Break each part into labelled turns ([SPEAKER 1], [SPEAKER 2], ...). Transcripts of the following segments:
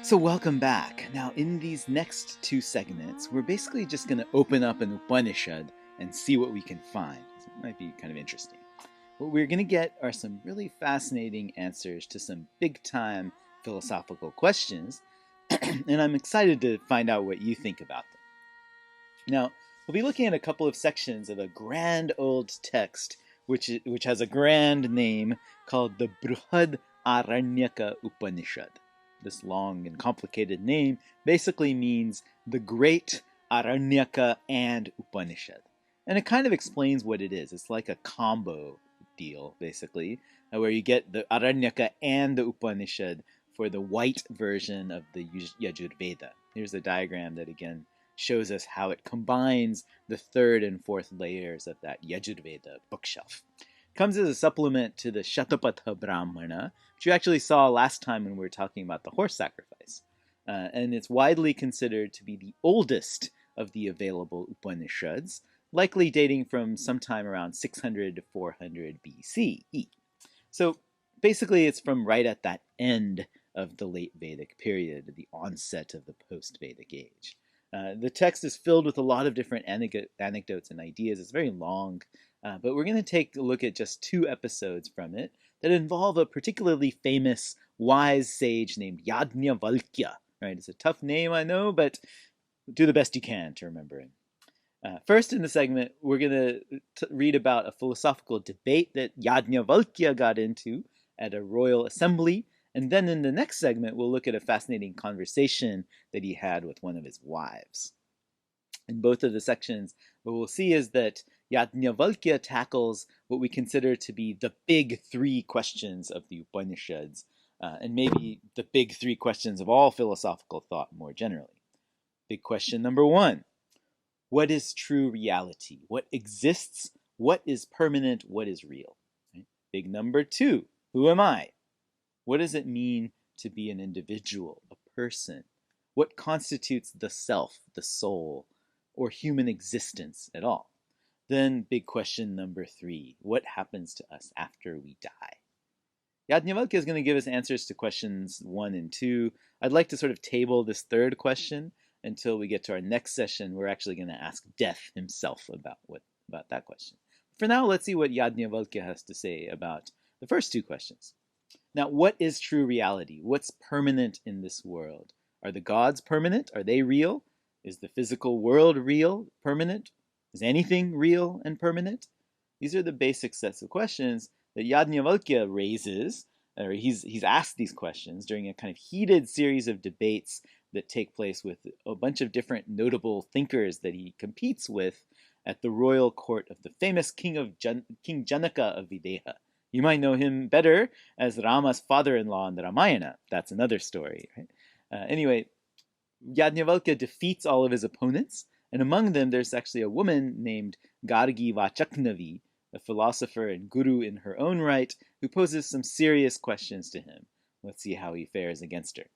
[SPEAKER 1] So welcome back. Now in these next two segments, we're basically just going to open up an Upanishad and see what we can find. So it might be kind of interesting. What we're going to get are some really fascinating answers to some big-time philosophical questions, and I'm excited to find out what you think about them. Now, we'll be looking at a couple of sections of a grand old text which has a grand name called the Brihad-Aranyaka-Upanishad. This long and complicated name basically means the Great Aranyaka and Upanishad. And it kind of explains what it is. It's like a combo deal, basically, where you get the Aranyaka and the Upanishad for the white version of the Yajurveda. Here's a diagram that, again, shows us how it combines the third and fourth layers of that Yajurveda bookshelf. It comes as a supplement to the Shatapatha Brahmana, which you actually saw last time when we were talking about the horse sacrifice. And it's widely considered to be the oldest of the available Upanishads, likely dating from sometime around 600 to 400 BCE. So basically it's from right at that end of the late Vedic period, the onset of the post-Vedic age. The text is filled with a lot of different anecdotes and ideas. It's very long, but we're going to take a look at just two episodes from it that involve a particularly famous wise sage named Yajnavalkya. Right? It's a tough name, I know, but do the best you can to remember him. First in the segment, we're going to read about a philosophical debate that Yajnavalkya got into at a royal assembly. And then in the next segment, we'll look at a fascinating conversation that he had with one of his wives. In both of the sections, what we'll see is that Yajnavalkya tackles what we consider to be the big three questions of the Upanishads, and maybe the big three questions of all philosophical thought more generally. Big question number one: what is true reality? What exists? What is permanent? What is real? Right? Big number two: who am I? What does it mean to be an individual, a person? What constitutes the self, the soul, or human existence at all? Then big question number three: what happens to us after we die? Yajnavalkya is going to give us answers to questions 1 and 2. I'd like to sort of table this third question until we get to our next session. We're actually going to ask Death himself about that question. For now, let's see what Yajnavalkya has to say about the first two questions. Now, what is true reality? What's permanent in this world? Are the gods permanent? Are they real? Is the physical world real, permanent? Is anything real and permanent? These are the basic sets of questions that Yajnavalkya raises, or he's asked these questions during a kind of heated series of debates that take place with a bunch of different notable thinkers that he competes with at the royal court of the famous King Janaka of Videha. You might know him better as Rama's father-in-law in the Ramayana. That's another story. Right? Anyway, Yajnavalkya defeats all of his opponents, and among them there's actually a woman named Gargi Vacaknavi, a philosopher and guru in her own right, who poses some serious questions to him. Let's see how he fares against her.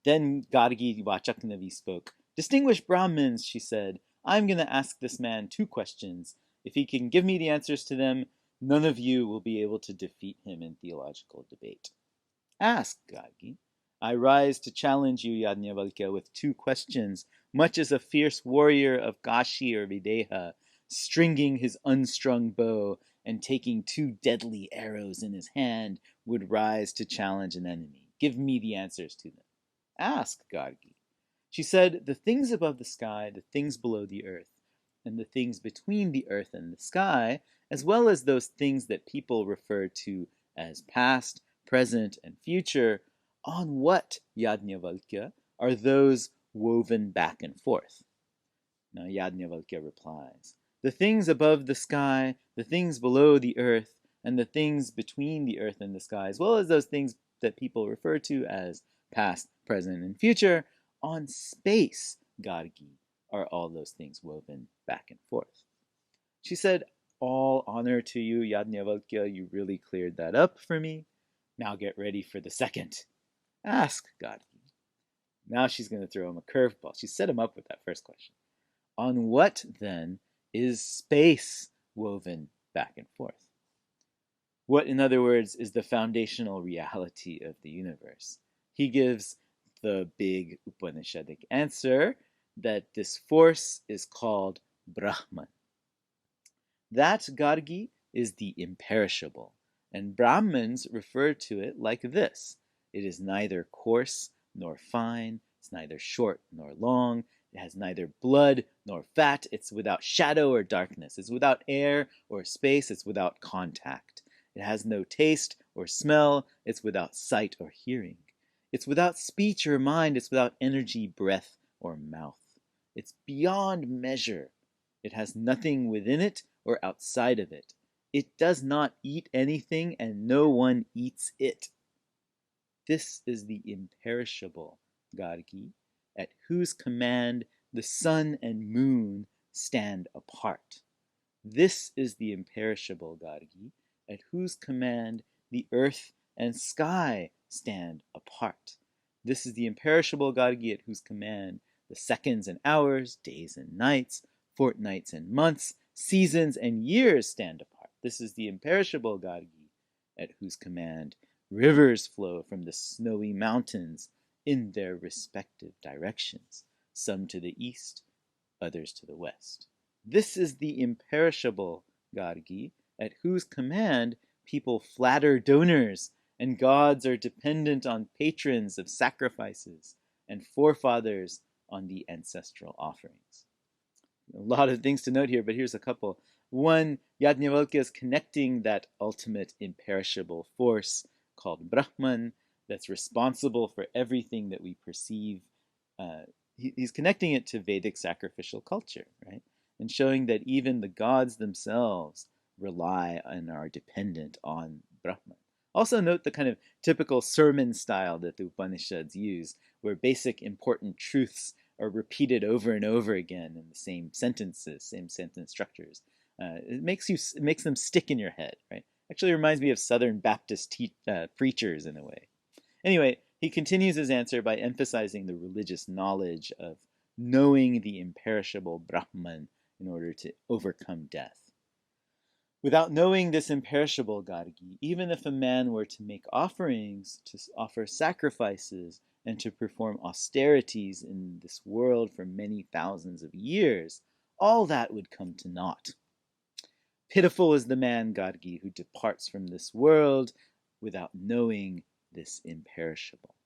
[SPEAKER 1] Then Gargi Vacaknavi spoke. "Distinguished Brahmins," she said, "I'm going to ask this man two questions. If he can give me the answers to them, none of you will be able to defeat him in theological debate." "Ask, Gargi." "I rise to challenge you, Yajnavalkya, with two questions, much as a fierce warrior of Kashi or Videha, stringing his unstrung bow and taking two deadly arrows in his hand, would rise to challenge an enemy. Give me the answers to them." "Ask, Gargi." She said, "The things above the sky, the things below the earth, and the things between the earth and the sky, as well as those things that people refer to as past, present, and future, on what, Yajnavalkya, are those woven back and forth?" Now Yajnavalkya replies, "The things above the sky, the things below the earth, and the things between the earth and the sky, as well as those things that people refer to as past, present, and future, on space, Gargi, are all those things woven back and forth." She said, "All honor to you, Yajnavalkya, you really cleared that up for me. Now get ready for the second. Ask, Gargi." Now she's going to throw him a curveball. She set him up with that first question. "On what, then, is space woven back and forth?" What, in other words, is the foundational reality of the universe? He gives the big Upanishadic answer that this force is called Brahman. That Gargi is the imperishable, and Brahmins refer to it like this. It is neither coarse nor fine, it's neither short nor long, it has neither blood nor fat, it's without shadow or darkness, it's without air or space, it's without contact. It has no taste or smell, it's without sight or hearing. It's without speech or mind, it's without energy, breath, or mouth. It's beyond measure. It has nothing within it or outside of it. It does not eat anything, and no one eats it. This is the imperishable Gargi, at whose command the sun and moon stand apart. This is the imperishable Gargi, at whose command the earth and sky stand apart. This is the imperishable Gargi, at whose command the seconds and hours, days and nights, fortnights and months, seasons and years stand apart. This is the imperishable Gargi, at whose command rivers flow from the snowy mountains in their respective directions, some to the east, others to the west. This is the imperishable Gargi, at whose command people flatter donors, and gods are dependent on patrons of sacrifices, and forefathers on the ancestral offerings. A lot of things to note here, but here's a couple. One, Yajnavalkya is connecting that ultimate imperishable force called Brahman that's responsible for everything that we perceive. He's connecting it to Vedic sacrificial culture, right? And showing that even the gods themselves rely and are dependent on Brahman. Also note the kind of typical sermon style that the Upanishads use, where basic important truths are repeated over and over again in the same sentences, same sentence structures. It makes them stick in your head, right? Actually reminds me of Southern Baptist preachers in a way. Anyway, he continues his answer by emphasizing the religious knowledge of knowing the imperishable Brahman in order to overcome death. Without knowing this imperishable Gargi, even if a man were to make offerings, to offer sacrifices, and to perform austerities in this world for many thousands of years, all that would come to naught. Pitiful is the man, Gargi, who departs from this world without knowing this imperishable.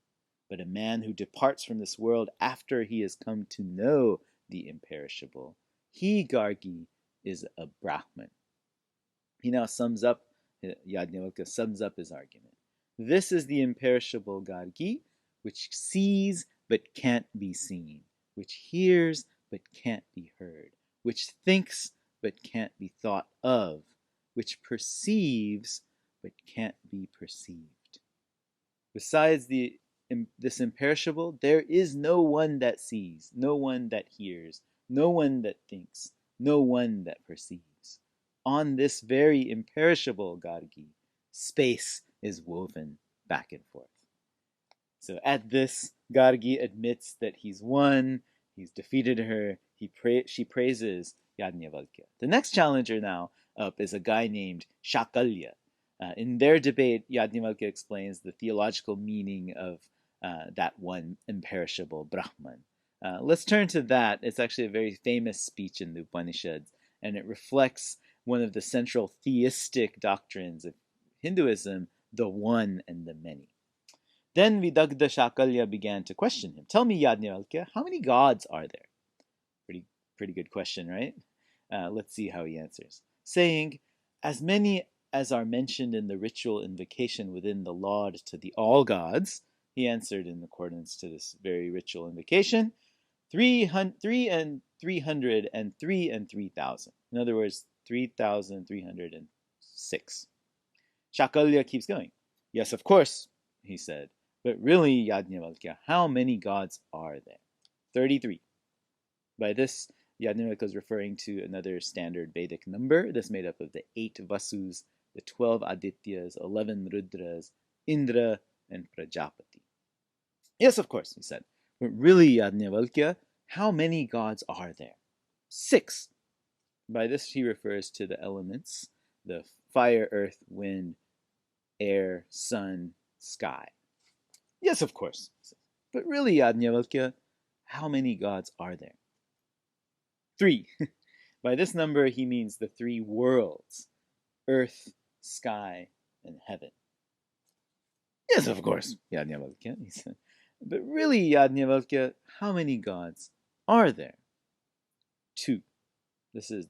[SPEAKER 1] But a man who departs from this world after he has come to know the imperishable, he, Gargi, is a Brahman. He now Yajnavalkya sums up his argument. This is the imperishable Gargi, which sees but can't be seen, which hears but can't be heard, which thinks but can't be thought of, which perceives but can't be perceived. Besides this imperishable, there is no one that sees, no one that hears, no one that thinks, no one that perceives. On this very imperishable Gargi, space is woven back and forth. So at this, Gargi admits that he's won, he's defeated her, she praises Yajnavalkya. The next challenger now up is a guy named Shakalya. In their debate, Yajnavalkya explains the theological meaning of that one imperishable Brahman. Let's turn to that. It's actually a very famous speech in the Upanishads, and it reflects one of the central theistic doctrines of Hinduism, the one and the many. Then Vidagdha Shakalya began to question him. Tell me, Yajnavalkya, how many gods are there? Pretty good question, right? Let's see how he answers. Saying, as many as are mentioned in the ritual invocation within the laud to the all gods, he answered in accordance to this very ritual invocation, 300 and 300 and 3 and 3,000. In other words, 3,306. Shakalya keeps going. Yes, of course, he said. But really, Yajnavalkya, how many gods are there? 33. By this, Yajnavalkya is referring to another standard Vedic number that's made up of the 8 Vasus, the 12 Adityas, 11 Rudras, Indra, and Prajapati. Yes, of course, he said. But really, Yajnavalkya, how many gods are there? 6. By this, he refers to the elements, the fire, earth, wind, air, sun, sky. Yes, of course. But really, Yajnavalkya, how many gods are there? 3. By this number, he means the 3 worlds: earth, sky, and heaven. Yes, of course, Yajnavalkya, he said. But really, Yajnavalkya, how many gods are there? 2. This is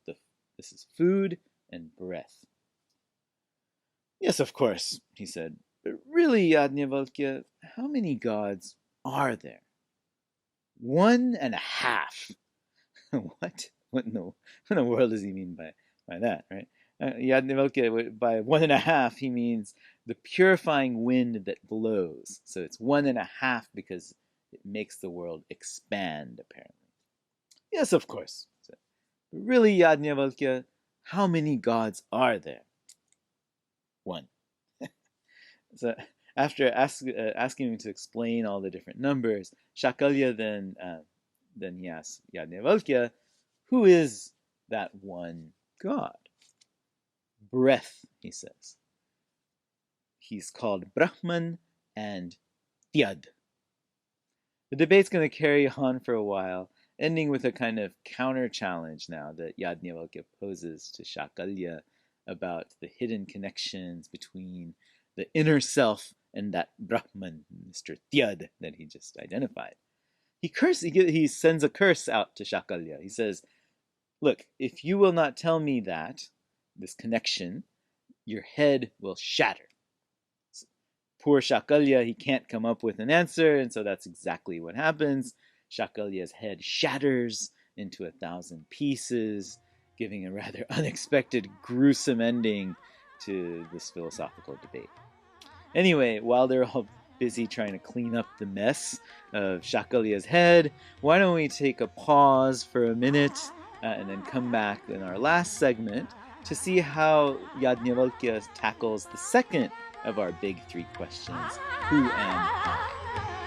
[SPEAKER 1] food and breath. Yes, of course, he said. But really, Yajnavalkya, how many gods are there? 1.5. What? What in the world does he mean by that, right? Yajnavalkya, by 1.5, he means the purifying wind that blows. So it's 1.5 because it makes the world expand, apparently. Yes, of course. But really, Yajnavalkya, how many gods are there? 1. So after asking him to explain all the different numbers, Shakalya then he asks Yajnavalkya, who is that one god? Breath, he says. He's called Brahman and Tyad. The debate's going to carry on for a while, ending with a kind of counter-challenge now that Yajnavalkya poses to Shakalya about the hidden connections between the inner self and that Brahman, Mr. Tyad, that he just identified. He sends a curse out to Shakalya. He says, look, if you will not tell me this connection, your head will shatter. Poor Shakalya, he can't come up with an answer, and so that's exactly what happens. Shakalya's head shatters into 1,000 pieces, giving a rather unexpected, gruesome ending to this philosophical debate. Anyway, while they're all busy trying to clean up the mess of Shakalya's head, why don't we take a pause for a minute and then come back in our last segment to see how Yajnavalkya tackles the second of our big 3 questions: who am I?